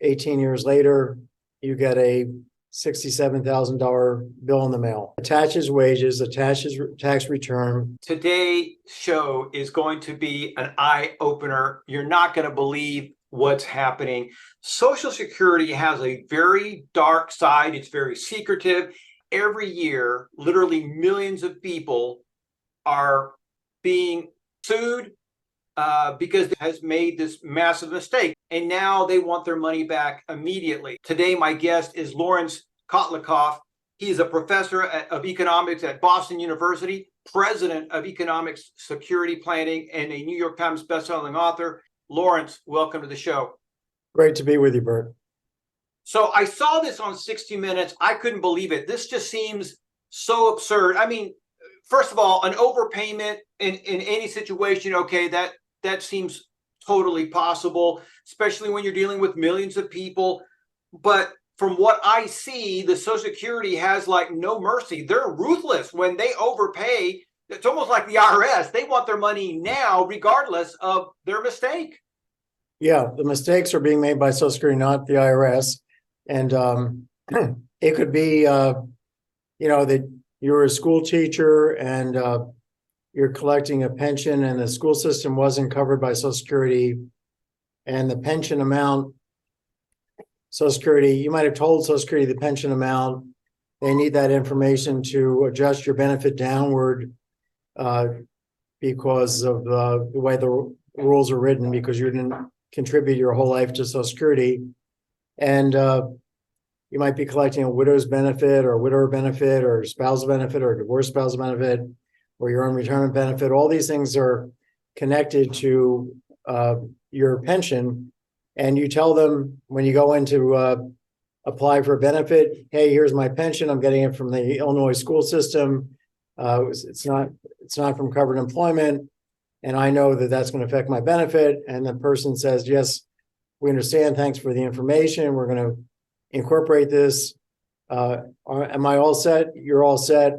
18 years later, you get a $67,000 bill in the mail. Attaches wages, attaches tax return. Today's show is going to be an eye-opener. You're not going to believe what's happening. Social Security has a very dark side. It's very secretive. Every year, literally millions of people are being sued because it has made this massive mistake. And now they want their money back immediately. Today, my guest is Laurence Kotlikoff. He's a professor of economics at Boston University, president of economics security planning, and a New York Times bestselling author. Laurence, welcome to the show. Great to be with you, Bert. So I saw this on 60 Minutes. I couldn't believe it. This just seems so absurd. I mean, first of all, an overpayment in any situation, okay, that seems totally possible, especially when you're dealing with millions of people. But from what I see, the Social Security has like no mercy. They're ruthless when they overpay. It's almost like the IRS. They want their money now, regardless of their mistake. Yeah, the mistakes are being made by Social Security, not the IRS. And it could be, that you're a school teacher and you're collecting a pension and the school system wasn't covered by Social Security, and the pension amount, Social Security, you might have told Social Security the pension amount. They need that information to adjust your benefit downward because of the way the rules are written, because you didn't contribute your whole life to Social Security. And you might be collecting a widow's benefit or widower benefit or spousal benefit or divorced spousal benefit or your own retirement benefit. All these things are connected to your pension. And you tell them when you go in to apply for a benefit, hey, here's my pension. I'm getting it from the Illinois school system. It's not from covered employment. And I know that that's going to affect my benefit. And the person says, yes, we understand. Thanks for the information. We're going to incorporate this. Am I all set? You're all set.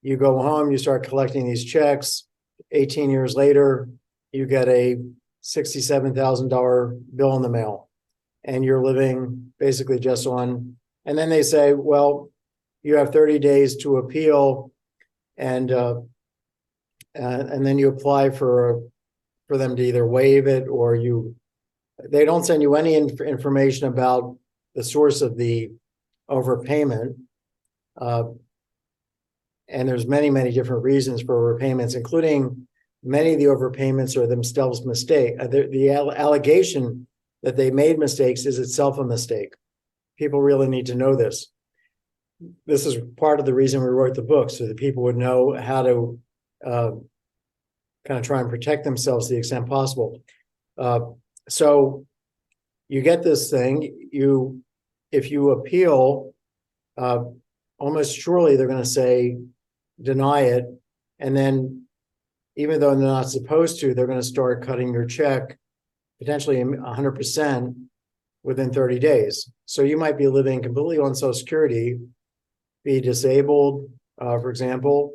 You go home, you start collecting these checks. 18 years later, you get a $67,000 bill in the mail, and you're living basically just on. And then they say, well, you have 30 days to appeal, and then you apply for them to either waive it or they don't send you any information about the source of the overpayment. And there's many, many different reasons for overpayments, including many of the overpayments are themselves mistake. The allegation that they made mistakes is itself a mistake. People really need to know this. This is part of the reason we wrote the book, so that people would know how to kind of try and protect themselves to the extent possible. So you get this thing, if you appeal, almost surely they're going to say, deny it. And then even though they're not supposed to, they're going to start cutting your check, potentially 100% within 30 days. So you might be living completely on Social Security, be disabled, for example,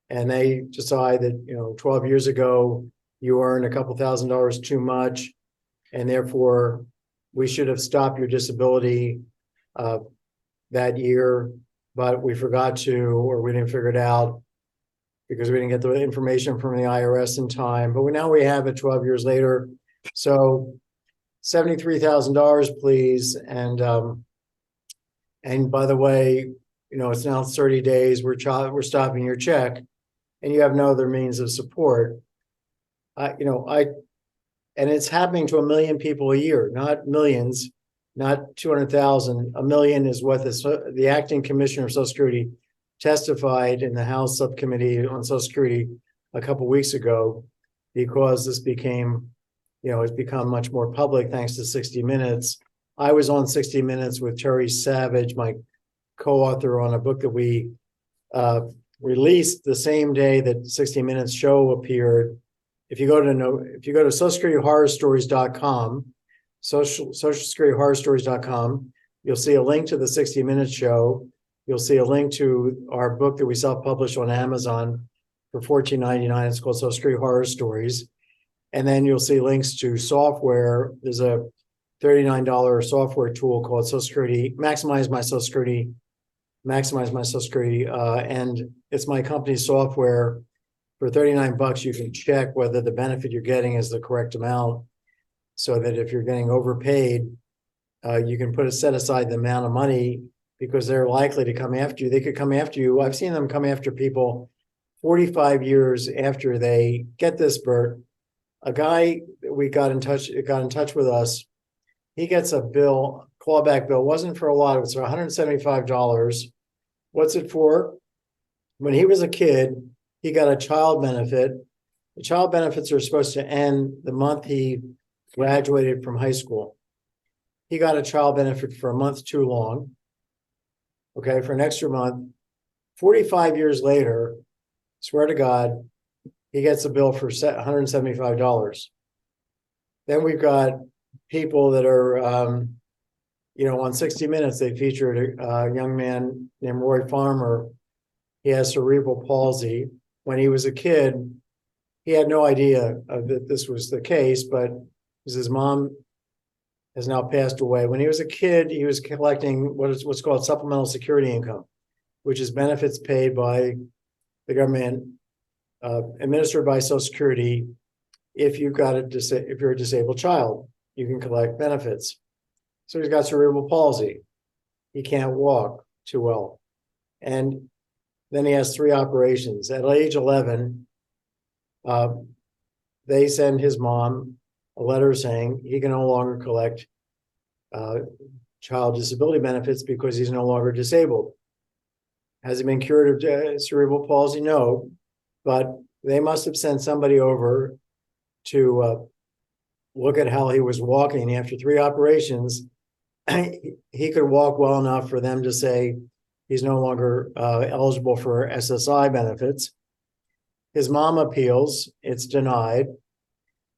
and they decide that, 12 years ago, you earned a couple $1,000s too much, and therefore we should have stopped your disability that year, but we forgot to, or we didn't figure it out because we didn't get the information from the IRS in time. But now we have it 12 years later. So $73,000, please. And by the way, it's now 30 days. We're stopping your check, and you have no other means of support. And it's happening to 1 million people a year, not millions, not 200,000. 1 million is what the acting commissioner of Social Security testified in the House Subcommittee on Social Security a couple of weeks ago, because this became, it's become much more public thanks to 60 Minutes. I was on 60 Minutes with Terry Savage, my co-author on a book that we released the same day that 60 Minutes show appeared. If you go to socialsecurityhorrorstories.com, socialsecurityhorrorstories.com, you'll see a link to the 60 Minutes show. You'll see a link to our book that we self-published on Amazon for $14.99. It's called Social Security Horror Stories. And then you'll see links to software. There's a $39 software tool called Social Security, Maximize My Social Security, and it's my company's software. For 39 bucks, you can check whether the benefit you're getting is the correct amount, so that if you're getting overpaid, you can set aside the amount of money, because they're likely to come after you. They could come after you. I've seen them come after people 45 years after they get this, Bert. A guy we got in touch with us. He gets a bill, clawback bill. It wasn't for a lot. It was for $175. What's it for? When he was a kid, he got a child benefit. The child benefits are supposed to end the month he graduated from high school. He got a child benefit for a month too long. Okay, for an extra month. 45 years later, swear to God, he gets a bill for $175. Then we've got people that are, on 60 Minutes, they featured a young man named Roy Farmer. He has cerebral palsy. When he was a kid, he had no idea that this was the case, but his mom has now passed away. When he was a kid, he was collecting what's called supplemental security income, which is benefits paid by the government, administered by Social Security. If you're a disabled child, you can collect benefits. So he's got cerebral palsy. He can't walk too well. And then he has 3 operations. At age 11, they send his mom a letter saying he can no longer collect child disability benefits because he's no longer disabled. Has he been cured of cerebral palsy? No, but they must have sent somebody over to look at how he was walking. After 3 operations, he could walk well enough for them to say he's no longer eligible for SSI benefits. His mom appeals, it's denied.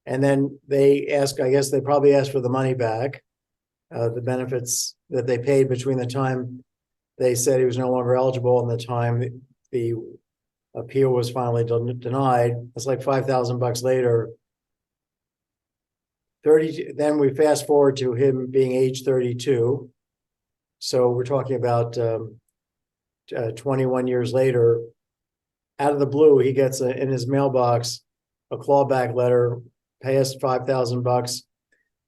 And then they ask, I guess they probably asked for the money back, the benefits that they paid between the time they said he was no longer eligible and the time the appeal was finally denied. It's like $5,000 later. Then we fast forward to him being age 32. So we're talking about 21 years later. Out of the blue, he gets in his mailbox a clawback letter, pay us $5,000,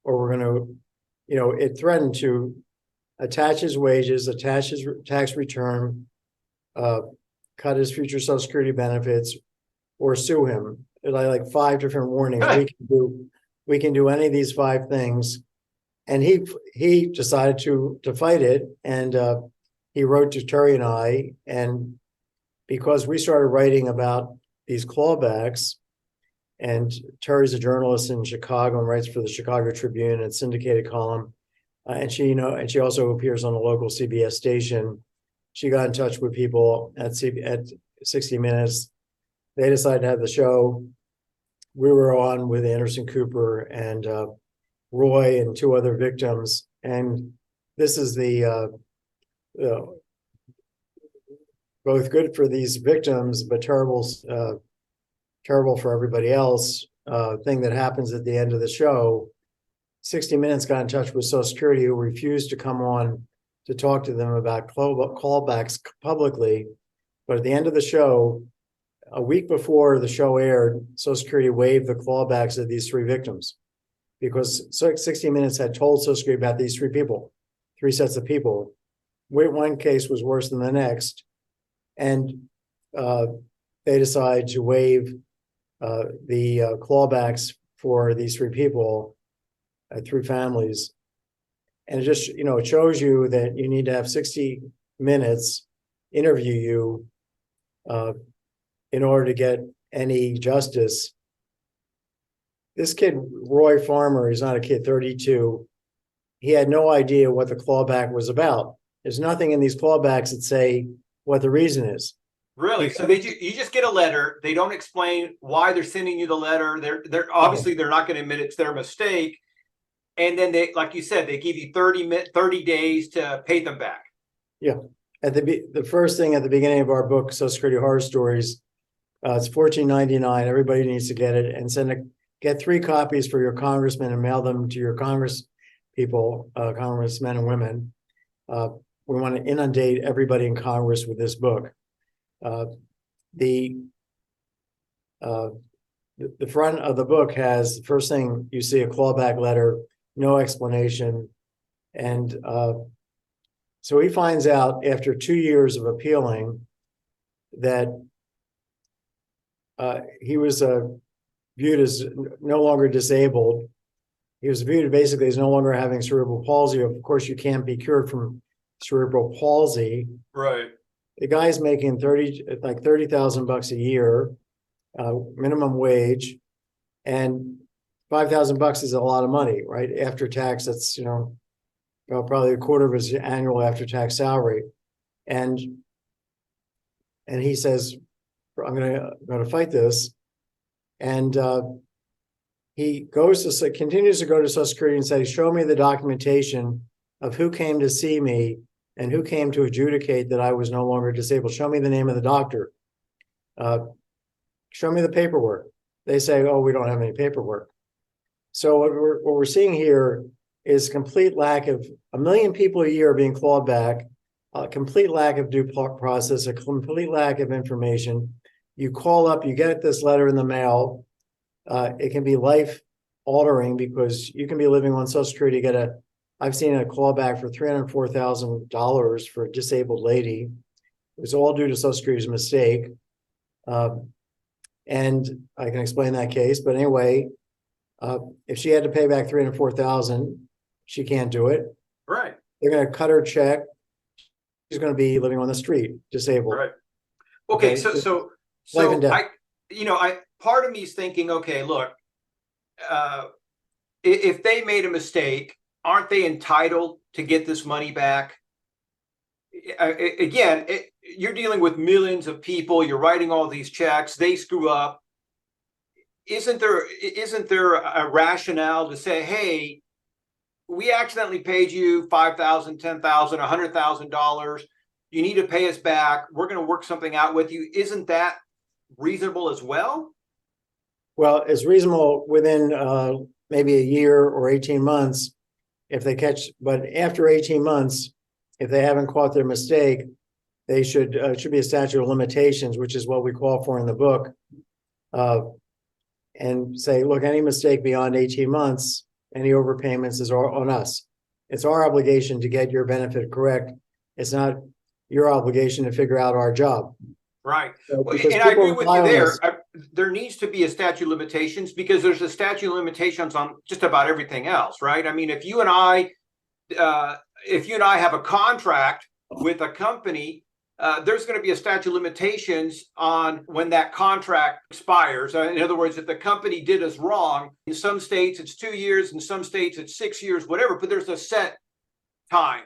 or we're going to, it threatened to attach his wages, attach his tax return, cut his future Social Security benefits, or sue him. Like 5 different warnings. We can do any of these 5 things. And he decided to fight it. And he wrote to Terry and I. And because we started writing about these clawbacks, and Terry's a journalist in Chicago and writes for the Chicago Tribune and syndicated column. And she also appears on a local CBS station. She got in touch with people at 60 Minutes. They decided to have the show. We were on with Anderson Cooper and Roy and 2 other victims. And this is both good for these victims, but terrible for everybody else. Thing that happens at the end of the show. 60 Minutes got in touch with Social Security, who refused to come on to talk to them about callbacks publicly. But at the end of the show, a week before the show aired, Social Security waived the clawbacks of these 3 victims, because 60 Minutes had told Social Security about these 3 people, 3 sets of people. One case was worse than the next, and they decided to waive the clawbacks for these 3 people, 3 families. And it just, it shows you that you need to have 60 Minutes interview you in order to get any justice. This kid, Roy Farmer, he's not a kid, 32. He had no idea what the clawback was about. There's nothing in these clawbacks that say what the reason is. Really? So you just get a letter. They don't explain why they're sending you the letter. They're obviously they're not going to admit it's their mistake. And then they, like you said, they give you 30 days to pay them back. Yeah. At the first thing at the beginning of our book, Social Security Horror Stories, it's $14.99. Everybody needs to get it, and get 3 copies for your congressman and mail them to your people, congressmen and women. We want to inundate everybody in Congress with this book. The front of the book has, the first thing you see, a clawback letter, no explanation. And so he finds out after 2 years of appealing that he was viewed as no longer disabled. He was viewed basically as no longer having cerebral palsy. Of course, you can't be cured from cerebral palsy. Right. The guy's making $30,000 a year, minimum wage, and $5,000 is a lot of money, right? After tax, that's probably a quarter of his annual after-tax salary, and he says, "I'm going to fight this," and he continues to go to Social Security and say, "Show me the documentation of who came to see me and who came to adjudicate that I was no longer disabled. Show me the name of the doctor. Show me the paperwork." They say, "Oh, we don't have any paperwork." So what we're seeing here is complete lack of 1 million people a year being clawed back, a complete lack of due process, a complete lack of information. You call up, you get this letter in the mail. It can be life altering because you can be living on Social Security, I've seen a clawback for $304,000 for a disabled lady. It was all due to Social Security's mistake. And I can explain that case, but anyway, if she had to pay back $304,000, she can't do it. Right. They're going to cut her check. She's going to be living on the street, disabled. Right. Okay. So So life and death. part of me is thinking, okay, look, if they made a mistake, aren't they entitled to get this money back? Again, you're dealing with millions of people. You're writing all these checks. They screw up. Isn't there a rationale to say, hey, we accidentally paid you $5,000, $10,000, $100,000. You need to pay us back. We're going to work something out with you. Isn't that reasonable as well? Well, it's reasonable within maybe a year or 18 months if they catch, but after 18 months, if they haven't caught their mistake, they should be a statute of limitations, which is what we call for in the book, and say, look, any mistake beyond 18 months, any overpayments is on us. It's our obligation to get your benefit correct. It's not your obligation to figure out our job. Right. So, and I agree with you there. There needs to be a statute of limitations because there's a statute of limitations on just about everything else, right? I mean, if you and I have a contract with a company, there's going to be a statute of limitations on when that contract expires. In other words, if the company did us wrong, in some states it's 2 years, in some states it's 6 years, whatever, but there's a set time.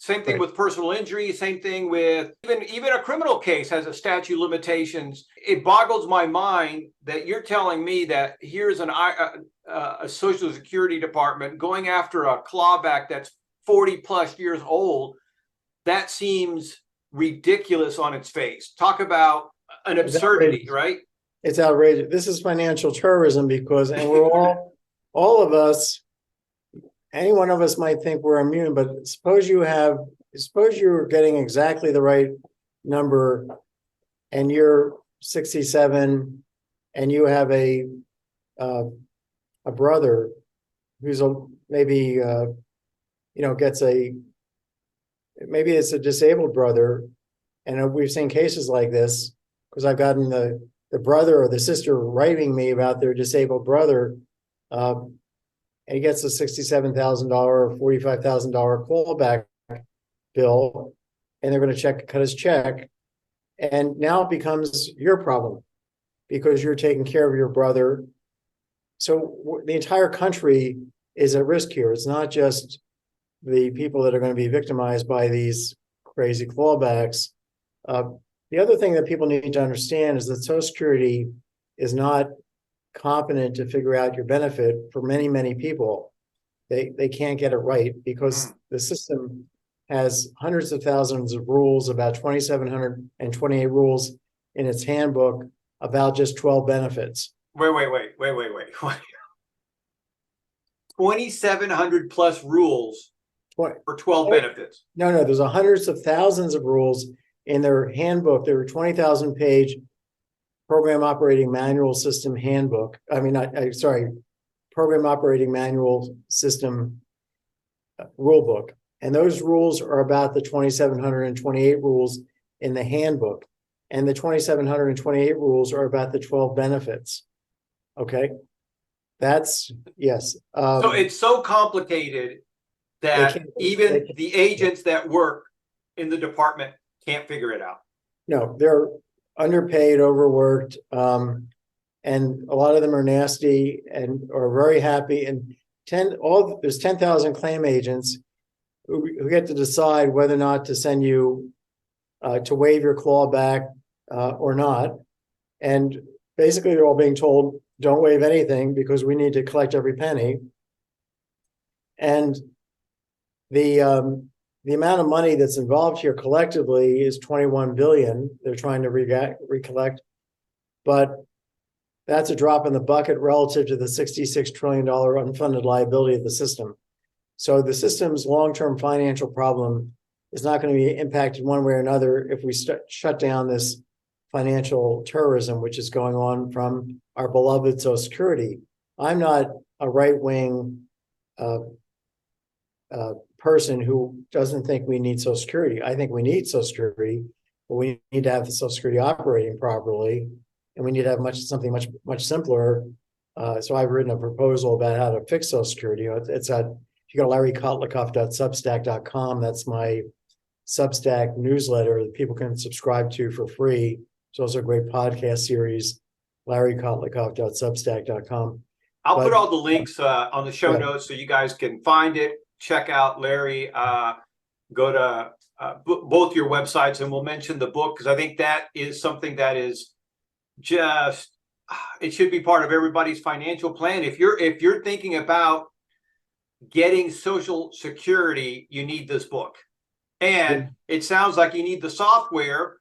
Same thing with personal injury, same thing with even a criminal case has a statute of limitations. It boggles my mind that you're telling me that here's a Social Security department going after a clawback that's 40 plus years old. That seems ridiculous on its face. Talk about an absurdity, right? It's outrageous. This is financial terrorism because, and we're all of us, any one of us might think we're immune, but suppose you're getting exactly the right number and you're 67 and you have a brother who's maybe it's a disabled brother. And we've seen cases like this because I've gotten the brother or the sister writing me about their disabled brother. And he gets a $67,000 or $45,000 callback bill, and they're going to cut his check. And now it becomes your problem because you're taking care of your brother. So the entire country is at risk here. It's not just the people that are going to be victimized by these crazy clawbacks. The other thing that people need to understand is that Social Security is not competent to figure out your benefit for many, many people. They can't get it right because the system has hundreds of thousands of rules, about 2,728 rules in its handbook about just 12 benefits. Wait. 2,700 plus rules Twen- for 12 benefits. No, there's hundreds of thousands of rules in their handbook. There were 20,000 page program operating manual system handbook. I mean, program operating manual system rule book. And those rules are about the 2,728 rules in the handbook. And the 2,728 rules are about the 12 benefits. Okay. That's, yes. So it's so complicated that even the agents that work in the department can't figure it out. No, they're underpaid, overworked, and a lot of them are nasty and are very happy. And there's 10,000 claim agents who get to decide whether or not to send you to waive your clawback or not. And basically, they're all being told, don't waive anything because we need to collect every penny. And the amount of money that's involved here collectively is 21 billion. They're trying to recollect, but that's a drop in the bucket relative to the $66 trillion unfunded liability of the system. So the system's long-term financial problem is not going to be impacted one way or another if we shut down this financial terrorism, which is going on from our beloved Social Security. I'm not a right-wing person who doesn't think we need Social Security. I think we need Social Security, but we need to have the Social Security operating properly, and we need to have something much simpler. So I've written a proposal about how to fix Social Security. It's at, if you go to larrykotlikoff.substack.com, that's my Substack newsletter that people can subscribe to for free. It's also a great podcast series, larrykotlikoff.substack.com. I'll put all the links on the show notes so you guys can find it. Check out Larry. Go to both your websites, and we'll mention the book because I think that is something that is just, it should be part of everybody's financial plan. If you're thinking about getting Social Security, you need this book. And it sounds like you need the software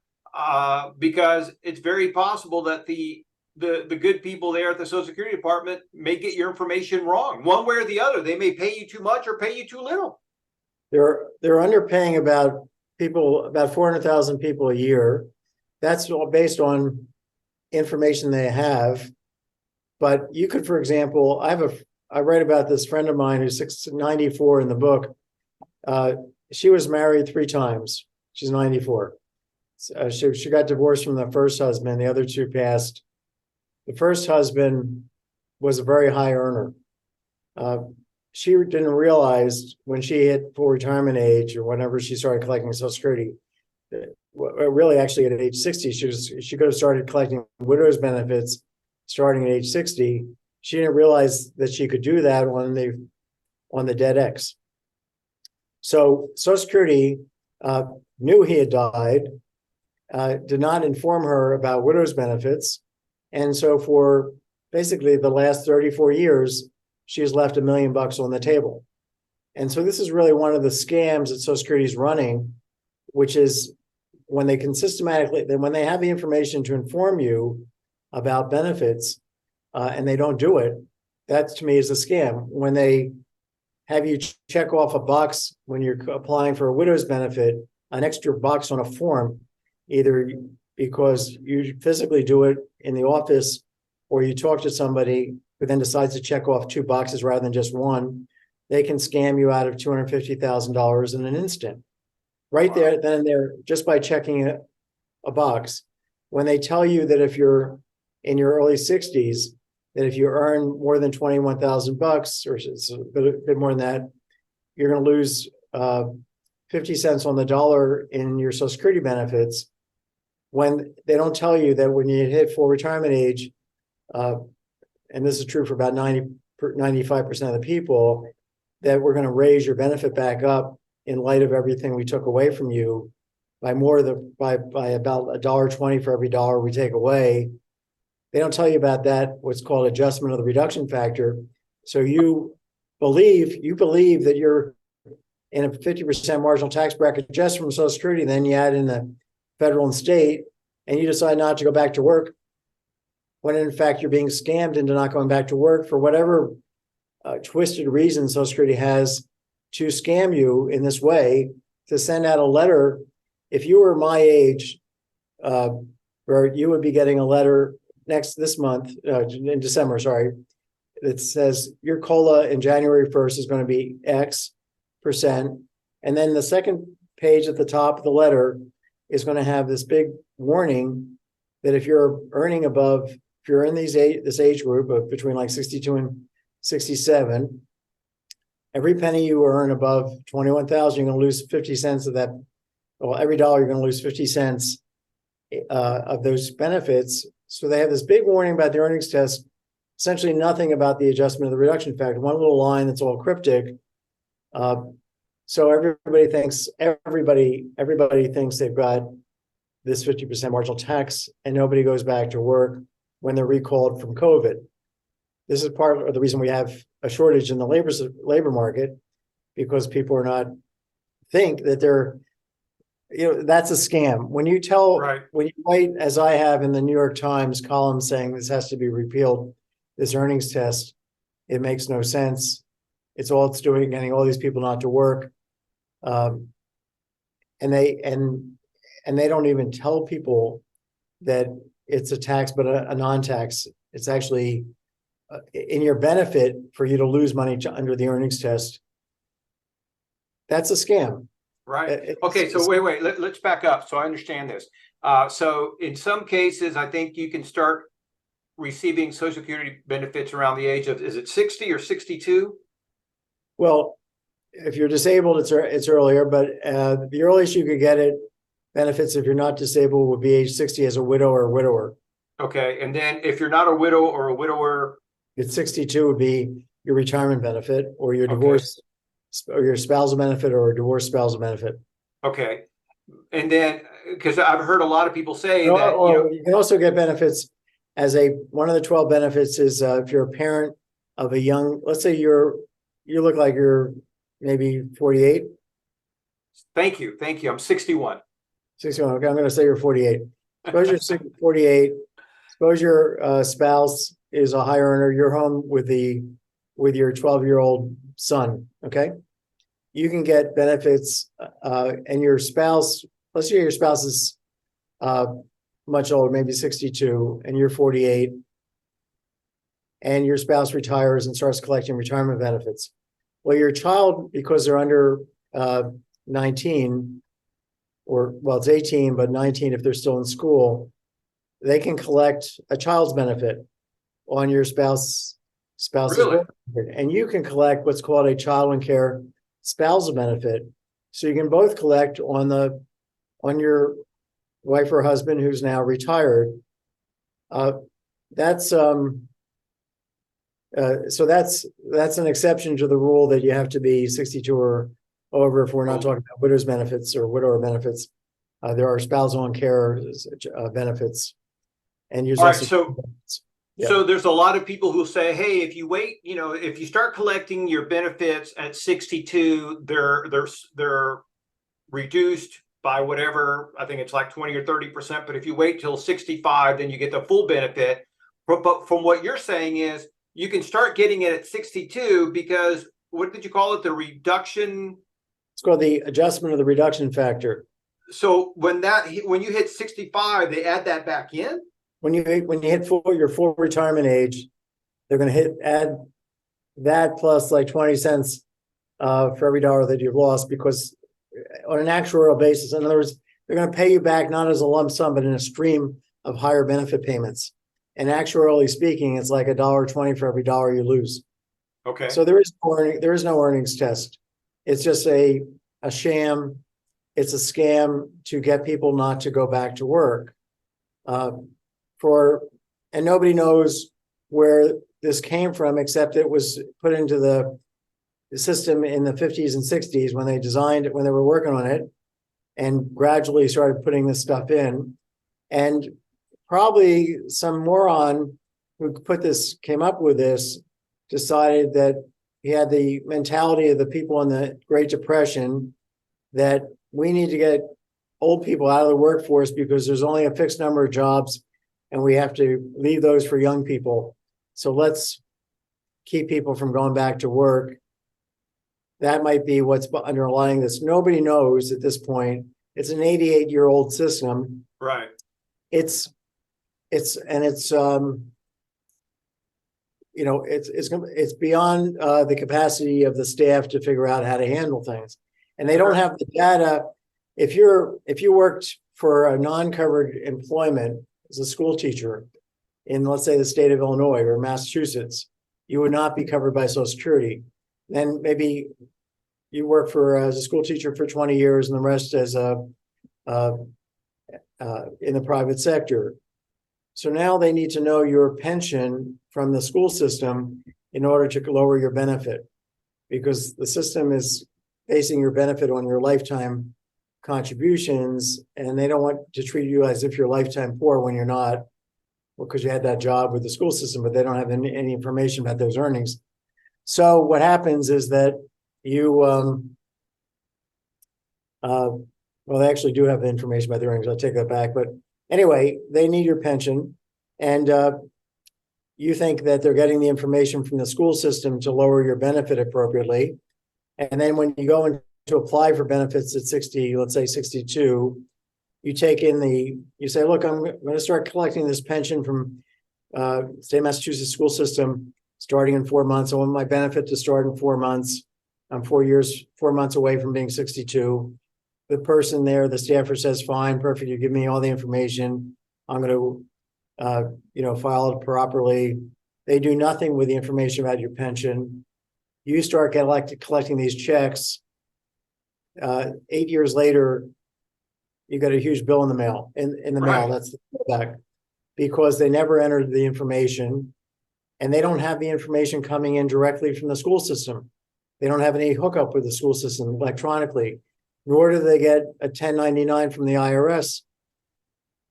because it's very possible that the good people there at the Social Security Department may get your information wrong, one way or the other. They may pay you too much or pay you too little. They're underpaying about 400,000 people a year. That's all based on information they have. But you could, for example, I write about this friend of mine who's 94 in the book. She was married 3 times. She's 94. She got divorced from the first husband. The other 2 passed. The first husband was a very high earner. She didn't realize when she hit full retirement age or whenever she started collecting Social Security, really actually at age 60, she could have started collecting widow's benefits starting at age 60. She didn't realize that she could do that on the dead ex. So Social Security knew he had died, did not inform her about widow's benefits. And so for basically the last 34 years, she has left $1 million on the table. And so this is really one of the scams that Social Security is running, which is when they can when they have the information to inform you about benefits and they don't do it, that to me is a scam. When they have you check off a box when you're applying for a widow's benefit, an extra box on a form, either because you physically do it in the office or you talk to somebody who then decides to check off 2 boxes rather than just one, they can scam you out of $250,000 in an instant. Right there, then and there, just by checking a box. When they tell you that if you're in your early 60s, that if you earn more than $21,000 or a bit more than that, you're going to lose 50 cents on the dollar in your Social Security benefits. When they don't tell you that when you hit full retirement age, and this is true for about 95% of the people, that we're going to raise your benefit back up in light of everything we took away from you by by about $1.20 for every dollar we take away. They don't tell you about that, what's called adjustment of the reduction factor. So you believe that you're in a 50% marginal tax bracket just from Social Security, then you add in the federal and state, and you decide not to go back to work, when in fact you're being scammed into not going back to work for whatever twisted reason Social Security has to scam you in this way, to send out a letter. If you were my age, Bert, you would be getting a letter this month, in December, sorry, that says your COLA in January 1st is going to be X percent. And then the second page at the top of the letter is going to have this big warning that if you're earning above, if you're in this age group of between like 62 and 67, every penny you earn above 21,000, you're going to lose 50 cents of that. Well, every dollar you're going to lose 50 cents of those benefits. So they have this big warning about the earnings test, essentially nothing about the adjustment of the reduction factor. One little line that's all cryptic. So everybody thinks they've got this 50% marginal tax, and nobody goes back to work when they're recalled from COVID. This is part of the reason we have a shortage in the labor market, because people are not think that they're, that's a scam. When you write, as I have in the New York Times column saying this has to be repealed, this earnings test, it makes no sense. It's all it's doing, getting all these people not to work. And they don't even tell people that it's a tax, but a non-tax. It's actually in your benefit for you to lose money under the earnings test. That's a scam. Right. Okay. So wait. Let's back up so I understand this. So in some cases, I think you can start receiving Social Security benefits around the age of, is it 60 or 62? Well, if you're disabled, it's earlier, but the earliest you could get it benefits if you're not disabled would be age 60 as a widow or a widower. Okay. And then if you're not a widow or a widower, it's 62 would be your retirement benefit or your divorce or your spousal benefit or a divorced spousal benefit. Okay. And then, because I've heard a lot of people say that you can also get benefits as one of the 12 benefits is if you're a parent of a young, let's say you look like you're maybe 48. Thank you. I'm 61. 61. Okay, I'm going to say you're 48. Suppose you're 48. Suppose your spouse is a high earner. You're home with your 12-year-old son. Okay, you can get benefits, and your spouse. Let's say your spouse is much older, maybe 62, and you're 48, and your spouse retires and starts collecting retirement benefits. Well, your child, because they're under 19, it's 18, but 19 if they're still in school, they can collect a child's benefit on your spouse's really? benefit. And you can collect what's called a child in care spousal benefit. So you can both collect on your wife or husband who's now retired. That's an exception to the rule that you have to be 62 or over if we're not talking about widow's benefits or widower benefits. There are spousal and care benefits, and all right. So there's a lot of people who say, hey, if you wait, if you start collecting your benefits at 62, they're reduced by whatever, I think it's like 20 or 30%. But if you wait till 65, then you get the full benefit. But from what you're saying is you can start getting it at 62 because what did you call it? The reduction. It's called the adjustment of the reduction factor. So when you hit 65, they add that back in? When you hit your full retirement age, they're going to add that plus like 20 cents for every dollar that you've lost, because on an actuarial basis, in other words, they're going to pay you back not as a lump sum, but in a stream of higher benefit payments. And actuarially speaking, it's like $1.20 for every dollar you lose. Okay. So there is no earnings test. It's just a sham. It's a scam to get people not to go back to work. And nobody knows where this came from, except it was put into the system in the 50s and 60s when they were working on it, and gradually started putting this stuff in. And probably some moron who came up with this, decided that he had the mentality of the people in the Great Depression, that we need to get old people out of the workforce because there's only a fixed number of jobs and we have to leave those for young people. So let's keep people from going back to work. That might be what's underlying this. Nobody knows at this point. It's an 88-year-old system. Right. It's beyond the capacity of the staff to figure out how to handle things, and they don't have the data. If you worked for a non-covered employment as a school teacher in, let's say, the state of Illinois or Massachusetts, you would not be covered by Social Security. Then maybe you work as a school teacher for 20 years and the rest as in the private sector. So now they need to know your pension from the school system in order to lower your benefit, because the system is basing your benefit on your lifetime contributions, and they don't want to treat you as if you're lifetime poor when you're not, because you had that job with the school system, but they don't have any information about those earnings. So what happens is that you, well, they actually do have the information about the earnings. I'll take that back. But anyway, they need your pension, and you think that they're getting the information from the school system to lower your benefit appropriately. And then when you go in to apply for benefits at 60, let's say 62, you take in you say, look, I'm going to start collecting this pension from state of Massachusetts school system starting in 4 months. I want my benefit to start in 4 months. I'm 4 months away from being 62. The person there, the staffer says, fine, perfect. You give me all the information. I'm going to, file it properly. They do nothing with the information about your pension. You start collecting these checks. 8 years later, you got a huge bill in the mail. In the mail, that's the back, because they never entered the information, and they don't have the information coming in directly from the school system. They don't have any hookup with the school system electronically, nor do they get a 1099 from the IRS.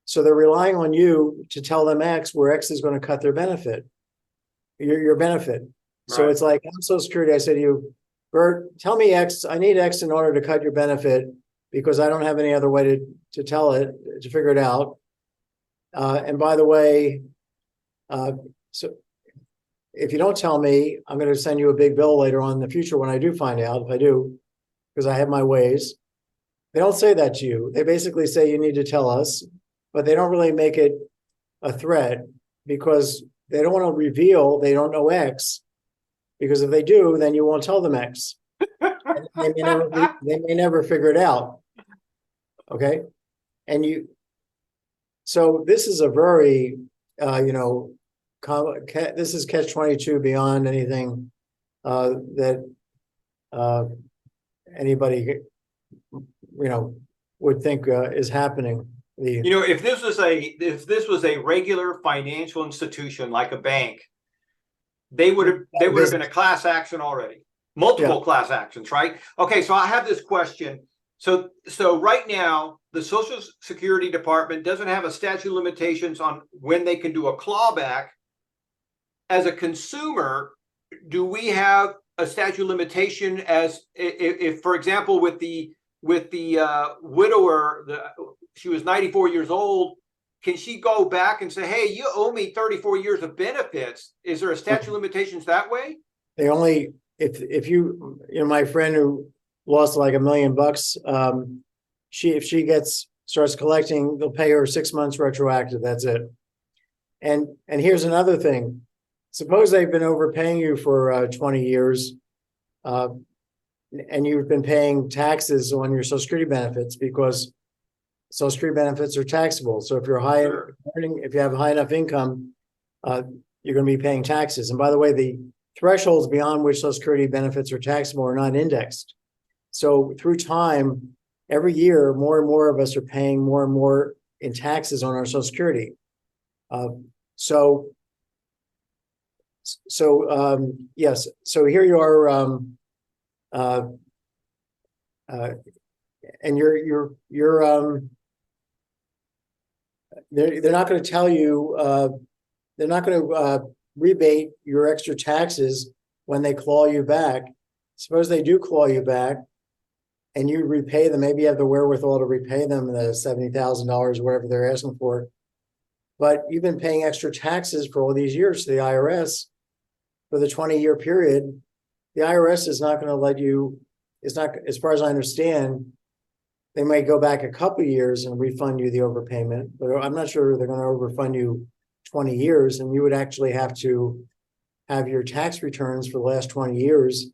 So they're relying on you to tell them X, where X is going to cut their benefit, your benefit. Right. So it's like, on Social Security, I said to you, Bert, tell me X. I need X in order to cut your benefit because I don't have any other way to tell it, to figure it out. And by the way, so if you don't tell me, I'm going to send you a big bill later on in the future when I do find out, if I do, because I have my ways. They don't say that to you. They basically say you need to tell us, but they don't really make it a threat because they don't want to reveal they don't know X, because if they do, then you won't tell them X. And they may never figure it out. Okay. So this is a very, this is catch-22 beyond anything that anybody, would think is happening. If this was a regular financial institution like a bank, they would have been a class action already, multiple class actions, right? Okay, so I have this question. So right now, the Social Security Department doesn't have a statute of limitations on when they can do a clawback. As a consumer, do we have a statute of limitation as if for example, with the widower, she was 94 years old, can she go back and say, hey, you owe me 34 years of benefits? Is there a statute of limitations that way? They only, if you my friend who lost like $1 million, if she starts collecting, they'll pay her 6 months retroactive. That's it. And here's another thing. Suppose they've been overpaying you for 20 years, and you've been paying taxes on your Social Security benefits because Social Security benefits are taxable. So if you're if you have high enough income, you're going to be paying taxes. And by the way, the thresholds beyond which Social Security benefits are taxable are not indexed. So through time, every year, more and more of us are paying more and more in taxes on our Social Security. Yes. So here you are, and they're not going to tell you. They're not going to rebate your extra taxes when they claw you back. Suppose they do claw you back, and you repay them. Maybe you have the wherewithal to repay them the $70,000, whatever they're asking for. But you've been paying extra taxes for all these years to the IRS. for the 20-year period, the IRS is not going to let you, it's not, as far as I understand, they might go back a couple of years and refund you the overpayment, but I'm not sure they're going to overfund you 20 years, and you would actually have to have your tax returns for the last 20 years,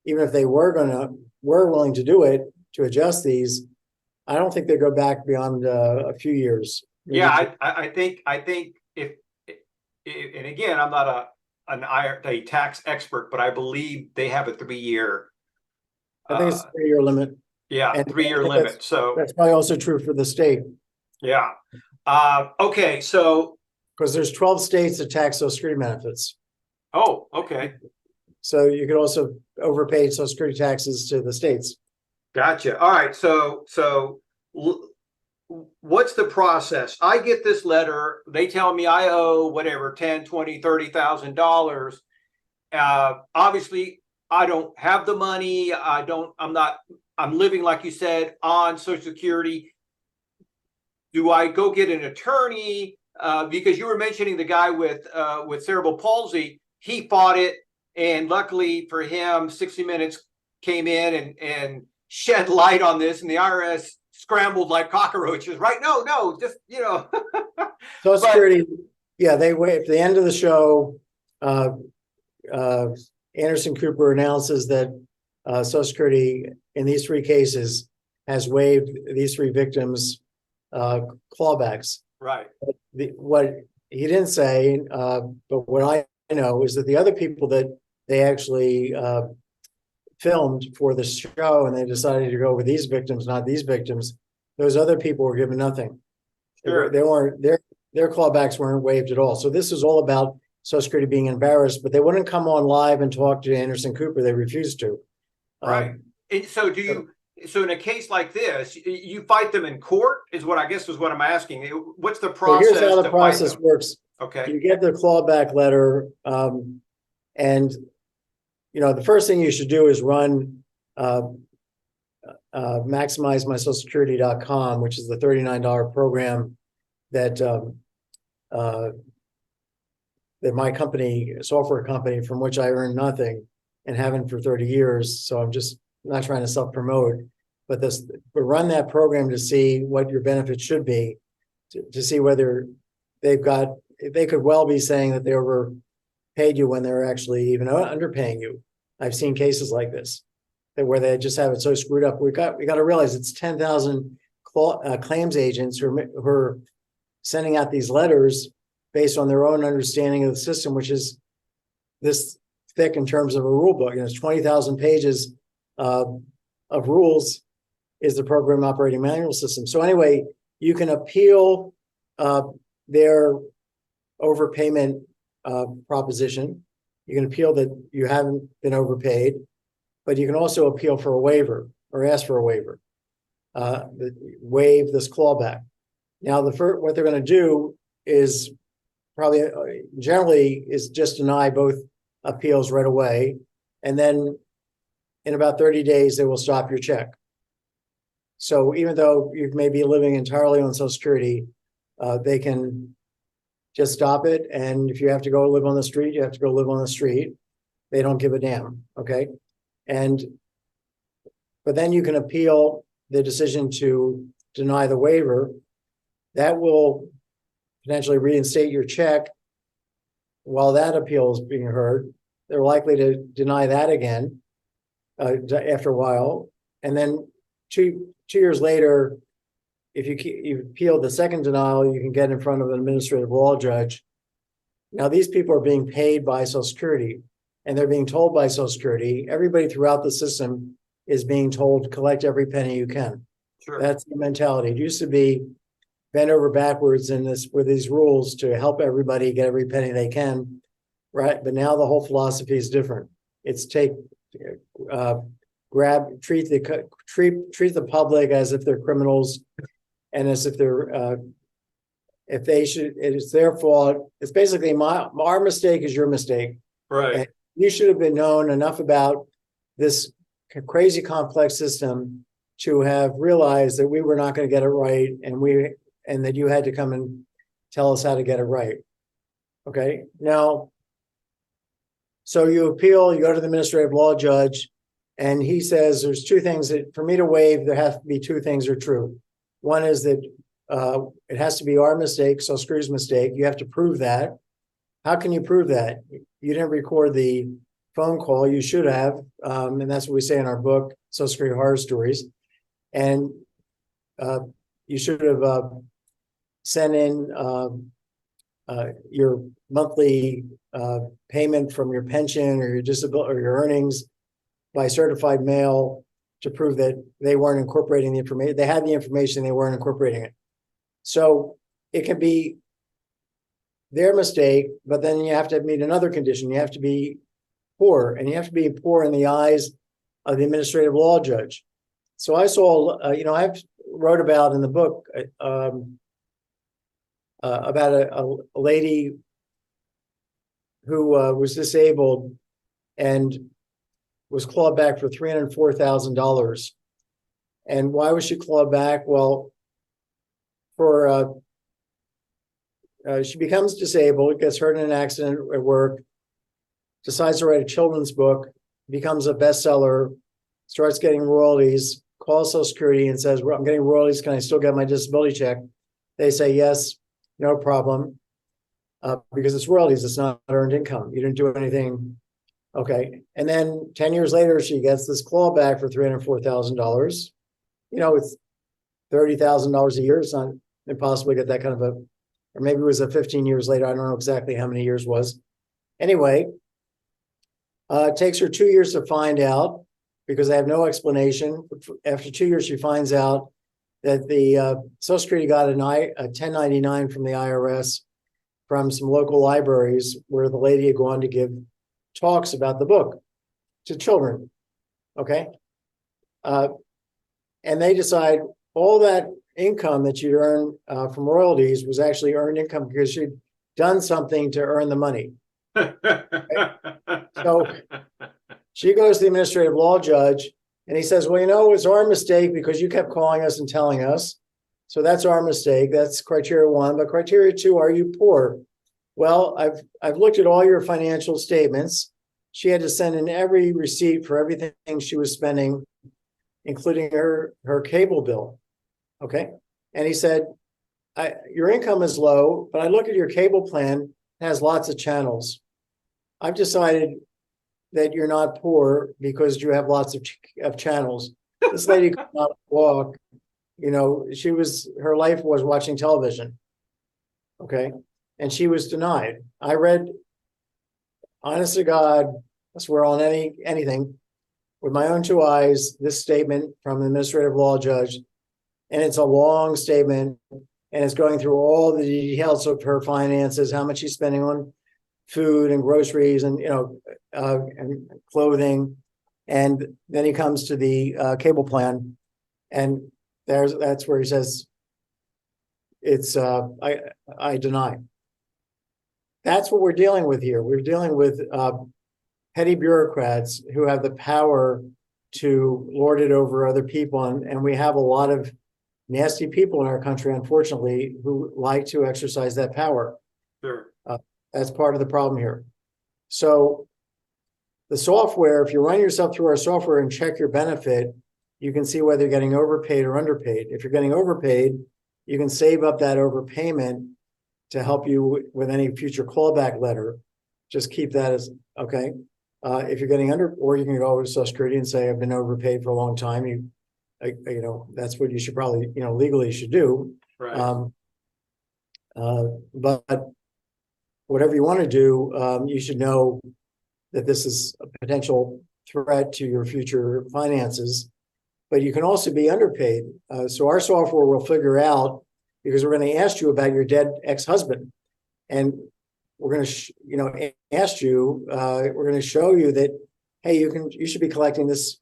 even if they were willing to do it, to adjust these. I don't think they go back beyond a few years. Yeah, I think if and again, I'm not a tax expert, but I believe they have a 3-year. I think it's a 3-year limit. Yeah, And 3-year limit. So that's probably also true for the state. Yeah. Okay. So. Because there's 12 states that tax Social Security benefits. Oh, okay. So you could also overpay Social Security taxes to the states. Gotcha. All right. So what's the process? I get this letter. They tell me I owe whatever, 10, 20, $30,000. Obviously I don't have the money. I'm living, like you said, on Social Security. Do I go get an attorney? Because you were mentioning the guy with cerebral palsy, he fought it, and luckily for him, 60 Minutes came in and shed light on this, and the IRS scrambled like cockroaches. Right? No, just Social Security, yeah, they wait. At the end of the show, Anderson Cooper announces that Social Security, in these 3 cases, has waived these 3 victims' clawbacks. Right. What he didn't say, but what I know is that the other people that they actually filmed for the show, and they decided to go with these victims, not these victims, those other people were given nothing. Sure. They weren't, their clawbacks weren't waived at all. So this is all about Social Security being embarrassed, but they wouldn't come on live and talk to Anderson Cooper. They refused to. Right. And so so in a case like this, you fight them in court, is what I guess was what I'm asking. What's the process? So here's how the process works. Okay. You get the clawback letter, and the first thing you should do is run maximizemysocialsecurity.com, which is the $39 program that that my company, software company, from which I earn nothing and haven't for 30 years. So I'm just not trying to self-promote, but run that program to see what your benefits should be, to see whether they could well be saying that they overpaid you when they're actually even underpaying you. I've seen cases like this, where they just have it so screwed up. We got to realize it's 10,000 claims agents who are sending out these letters based on their own understanding of the system, which is this thick in terms of a rule book. And it's 20,000 pages of rules is the program operating manual system. So anyway, you can appeal their overpayment proposition. You can appeal that you haven't been overpaid, but you can also appeal for a waiver or ask for a waiver, waive this clawback. Now, what they're going to do is probably generally is just deny both appeals right away, and then in about 30 days they will stop your check. So even though you may be living entirely on Social Security, they can just stop it, and if you have to go live on the street, you have to go live on the street. They don't give a damn. Okay. But then you can appeal the decision to deny the waiver. That will potentially reinstate your check. While that appeal is being heard, they're likely to deny that again after a while. And then two years later, if you appeal the second denial, you can get in front of an administrative law judge. Now, these people are being paid by Social Security, and they're being told by Social Security, everybody throughout the system is being told, collect every penny you can. Sure. That's the mentality. It used to be bend over backwards with these rules to help everybody get every penny they can, right? But now the whole philosophy is different. It's treat the public as if they're criminals, and as if they're if they should, it's their fault. It's basically our mistake is your mistake. Right. And you should have been known enough about this crazy complex system to have realized that we were not going to get it right, and that you had to come and tell us how to get it right. Okay. Now, So you appeal, you go to the administrative law judge, and he says there's two things that for me to waive, there have to be two things that are true. One is that it has to be our mistake, Social Security's mistake. You have to prove that. How can you prove that? You didn't record the phone call. You should have, and that's what we say in our book, Social Security Horror Stories. And you should have sent in your monthly payment from your pension or your disability or your earnings by certified mail to prove that they weren't incorporating the information. They had the information, they weren't incorporating it. So it can be their mistake, but then you have to meet another condition. You have to be poor, and you have to be poor in the eyes of the administrative law judge. So I saw, I've wrote about in the book about a lady who was disabled and was clawed back for $304,000. And why was she clawed back? Well, she becomes disabled, gets hurt in an accident at work, decides to write a children's book, becomes a bestseller, starts getting royalties, calls Social Security and says, well, I'm getting royalties. Can I still get my disability check? They say, yes, no problem. Because it's royalties, it's not earned income. You didn't do anything. Okay. And then 10 years later, she gets this clawback for $304,000. It's $30,000 a year. It's not impossible to get that kind of or maybe it was 15 years later. I don't know exactly how many years was. Anyway, it takes her 2 years to find out because they have no explanation. After 2 years, she finds out that the Social Security got a 1099 from the IRS from some local libraries where the lady had gone to give talks about the book to children. Okay. And they decide all that income that you'd earn from royalties was actually earned income because she'd done something to earn the money. Okay? So she goes to the administrative law judge and he says, well, it was our mistake because you kept calling us and telling us. So that's our mistake. That's criteria one. But criteria two, are you poor? Well, I've looked at all your financial statements. She had to send in every receipt for everything she was spending, including her cable bill. Okay. And he said, your income is low, but I look at your cable plan, it has lots of channels. I've decided that you're not poor because you have lots of channels. This lady could not walk. Her life was watching television. Okay. And she was denied. I read, honest to God, I swear on anything, with my own two eyes, this statement from the administrative law judge. And it's a long statement, and it's going through all the details of her finances, how much she's spending on food and groceries and, and clothing. And then he comes to the cable plan, and that's where he says, it's, I deny. That's what we're dealing with here. We're dealing with petty bureaucrats who have the power to lord it over other people. And we have a lot of nasty people in our country, unfortunately, who like to exercise that power. Sure. That's part of the problem here. So the software, if you run yourself through our software and check your benefit, you can see whether you're getting overpaid or underpaid. If you're getting overpaid, you can save up that overpayment to help you with any future callback letter. Just keep that as, okay. If you're getting or you can go over to Social Security and say, I've been overpaid for a long time. That's what you should probably, legally should do. Right. But whatever you want to do, you should know that this is a potential threat to your future finances, but you can also be underpaid. So our software will figure out, because we're going to ask you about your dead ex-husband, and we're going to, ask you, we're going to show you that, hey, you should be collecting this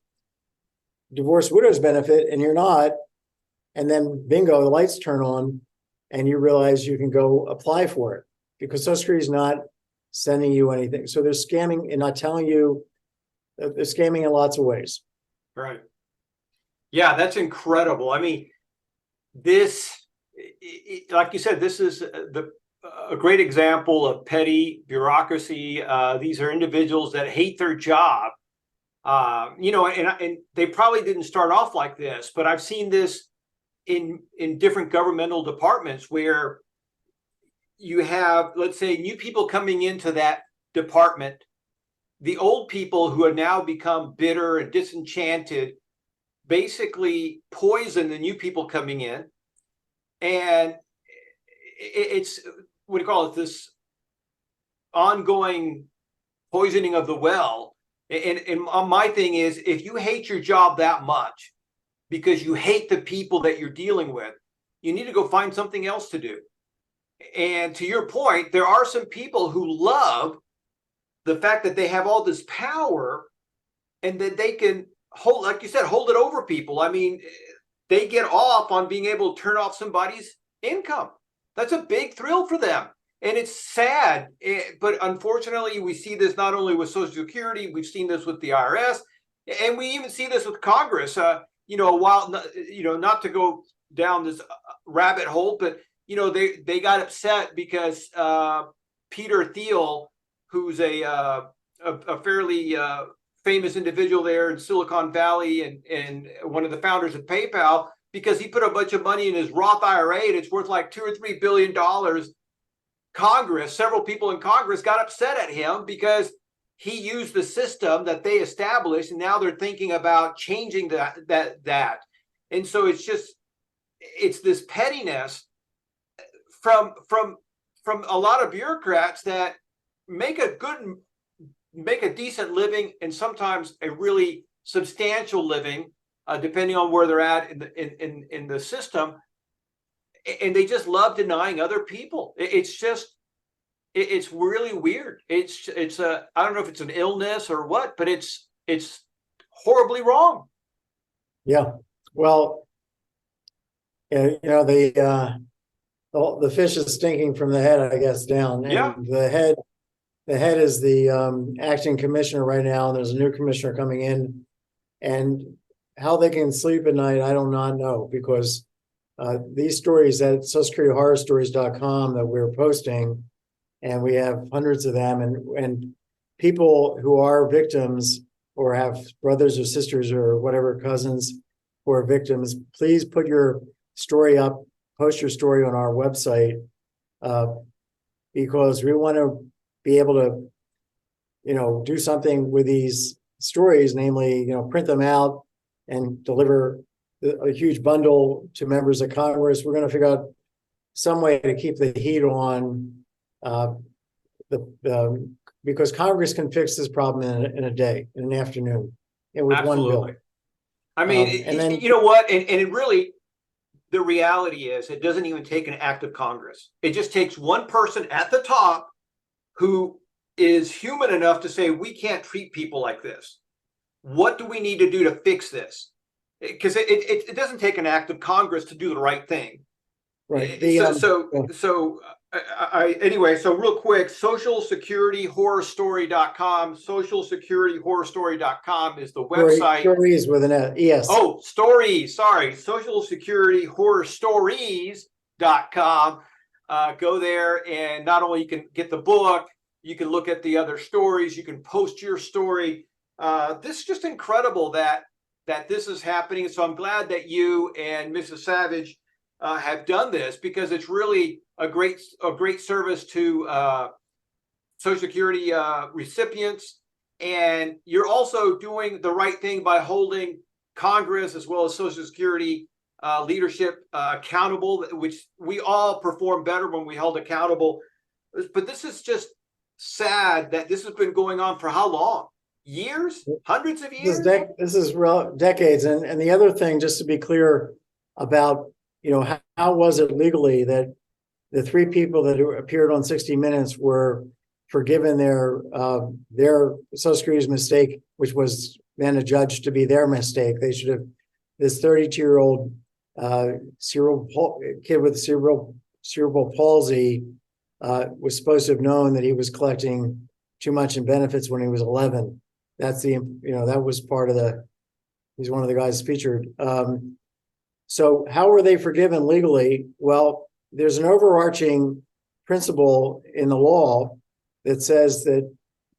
divorced widow's benefit, and you're not. And then bingo, the lights turn on, and you realize you can go apply for it because Social Security is not sending you anything. So they're scamming and not telling you. They're scamming in lots of ways. Right. Yeah, that's incredible. I mean, this, like you said, this is a great example of petty bureaucracy. These are individuals that hate their job. And they probably didn't start off like this, but I've seen this in different governmental departments where you have, let's say, new people coming into that department. The old people who have now become bitter and disenchanted basically poison the new people coming in. And it's, what do you call it, this ongoing poisoning of the well. And my thing is, if you hate your job that much because you hate the people that you're dealing with, you need to go find something else to do. And to your point, there are some people who love the fact that they have all this power and that they can hold, like you said, hold it over people. I mean, they get off on being able to turn off somebody's income. That's a big thrill for them. And it's sad, but unfortunately, we see this not only with Social Security, we've seen this with the IRS, and we even see this with Congress. Not to go down this rabbit hole, but they got upset because Peter Thiel, who's a fairly famous individual there in Silicon Valley and one of the founders of PayPal, because he put a bunch of money in his Roth IRA and it's worth like $2 or $3 billion. Several people in Congress got upset at him because he used the system that they established, and now they're thinking about changing that. And so it's this pettiness from a lot of bureaucrats that make a decent living and sometimes a really substantial living, depending on where they're at in the system. And they just love denying other people. It's really weird. I don't know if it's an illness or what, but it's horribly wrong. Yeah. Well, the fish is stinking from the head, I guess, down. And Yeah. the head is the acting commissioner right now, and there's a new commissioner coming in. And how they can sleep at night, I do not know, because these stories at socialsecurityhorrorstories.com that we're posting, and we have hundreds of them, and people who are victims or have brothers or sisters or whatever cousins who are victims, please put your story up, post your story on our website, because we want to be able to, do something with these stories, namely, print them out and deliver a huge bundle to members of Congress. We're going to figure out some way to keep the heat on because Congress can fix this problem in a day, in an afternoon, and with Absolutely. one bill. I mean, and then, you know what? And it really, the reality is it doesn't even take an act of Congress. It just takes one person at the top who is human enough to say, we can't treat people like this. What do we need to do to fix this? Because it doesn't take an act of Congress to do the right thing. right. Anyway, so real quick, socialsecurityhorrorstory.com. Socialsecurityhorrorstory.com is the website. Stories with an S. Oh, stories. Sorry. Socialsecurityhorrorstories.com. Go there, and not only you can get the book, you can look at the other stories. You can post your story. This is just incredible that this is happening. So I'm glad that you and Mrs. Savage have done this, because it's really a great service to Social Security recipients. And you're also doing the right thing by holding Congress as well as Social Security leadership accountable, which we all perform better when we held accountable. But this is just sad that this has been going on for how long? Years? Hundreds of years? This is decades. And the other thing, just to be clear about, how was it legally that the three people that appeared on 60 Minutes were forgiven their Social Security's mistake, which was then adjudged to be their mistake. They should have, this 32-year-old kid with cerebral palsy was supposed to have known that he was collecting too much in benefits when he was 11. That's that was part of he's one of the guys featured. So how were they forgiven legally? Well, there's an overarching principle in the law that says that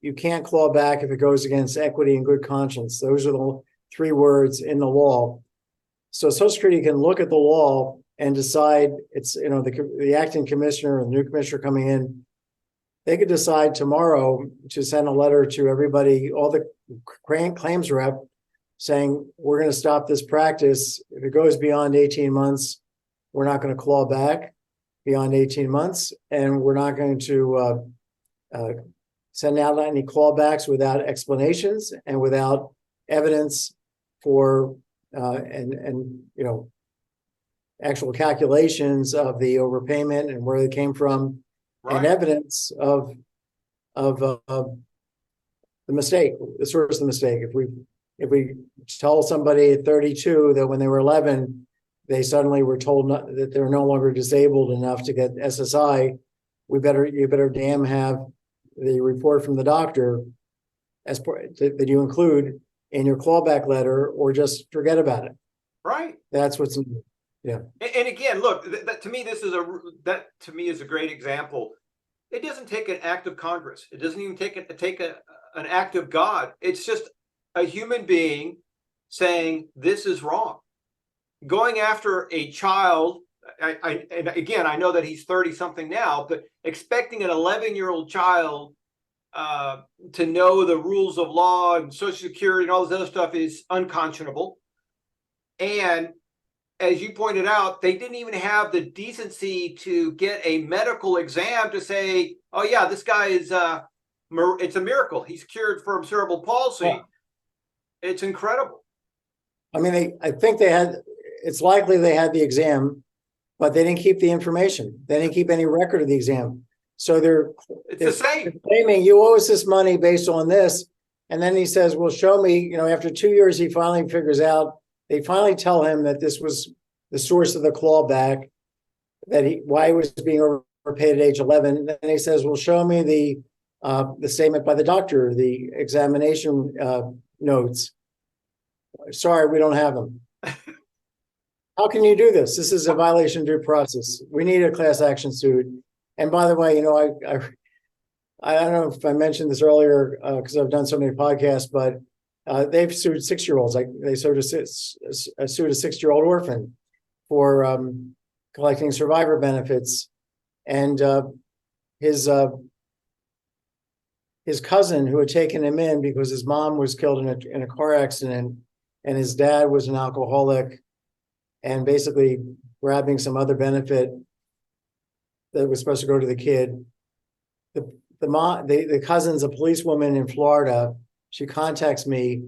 you can't claw back if it goes against equity and good conscience. Those are the three words in the law. So Social Security can look at the law and decide, it's, the acting commissioner and the new commissioner coming in, they could decide tomorrow to send a letter to everybody, all the claims rep, saying, we're going to stop this practice. If it goes beyond 18 months, we're not going to claw back beyond 18 months, and we're not going to send out any clawbacks without explanations and without evidence for actual calculations of the overpayment and where they came from, and evidence of the mistake, the source of the mistake. If we tell somebody at 32 that when they were 11, they suddenly were told that they're no longer disabled enough to get SSI, you better damn have the report from the doctor that you include in your clawback letter, or just forget about it. Right. That's what's, yeah. And again, look, that to me is a great example. It doesn't take an act of Congress. It doesn't even take an act of God. It's just a human being saying this is wrong. Going after a child, and again, I know that he's 30 something now, but expecting an 11-year-old child to know the rules of law and Social Security and all this other stuff is unconscionable. And as you pointed out, they didn't even have the decency to get a medical exam to say, oh yeah, this guy is it's a miracle. He's cured from cerebral palsy. Yeah. It's incredible. I mean, I think it's likely they had the exam, but they didn't keep the information. They didn't keep any record of the exam. So they're the same. Claiming you owe us this money based on this. And then he says, well, show me, after 2 years, he finally figures out, they finally tell him that this was the source of the clawback, why he was being overpaid at age 11. And then he says, well, show me the statement by the doctor, the examination notes. Sorry, we don't have them. How can you do this? This is a violation of due process. We need a class action suit. And by the way, I don't know if I mentioned this earlier because I've done so many podcasts, but they've sued 6-year-olds. Like they sued a 6-year-old orphan for collecting survivor benefits, and his cousin, who had taken him in because his mom was killed in a car accident, and his dad was an alcoholic, and basically grabbing some other benefit that was supposed to go to the kid. The cousin's a policewoman in Florida. She contacts me.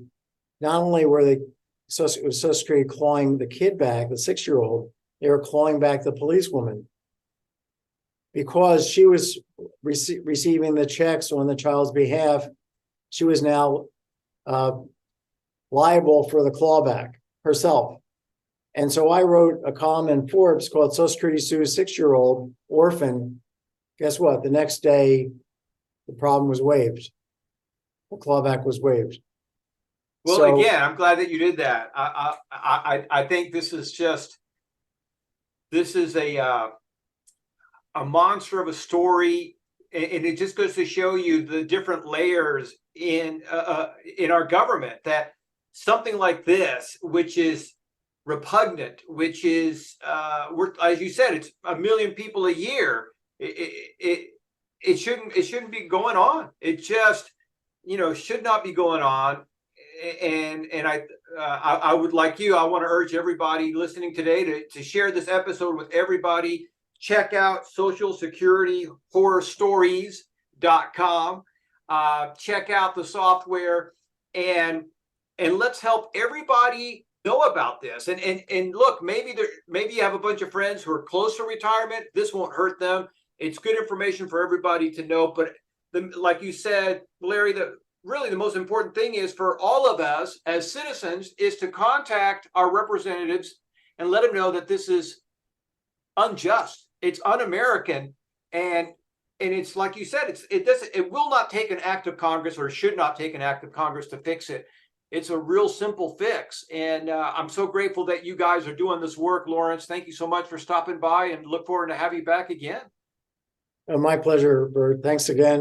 Not only were they Social Security clawing the kid back, the 6-year-old, they were clawing back the policewoman because she was receiving the checks on the child's behalf. She was now liable for the clawback herself. And so I wrote a column in Forbes called Social Security Sues 6-Year-Old Orphan. Guess what? The next day, the problem was waived. The clawback was waived. Well, again, I'm glad that you did that. I think this is a monster of a story, and it just goes to show you the different layers in our government, that something like this, which is repugnant, which is as you said, it's 1 million people a year. It shouldn't be going on. It just should not be going on. And I would, like you, I want to urge everybody listening today to share this episode with everybody. Check out socialsecurityhorrorstories.com. Check out the software, and let's help everybody know about this. And look, maybe you have a bunch of friends who are close to retirement. This won't hurt them. It's good information for everybody to know. But like you said, Larry, really the most important thing is for all of us as citizens is to contact our representatives and let them know that this is unjust. It's un-American. And it's like you said, it will not take an act of Congress, or should not take an act of Congress to fix it. It's a real simple fix. And I'm so grateful that you guys are doing this work, Laurence. Thank you so much for stopping by, and look forward to have you back again. My pleasure, Bert. Thanks again.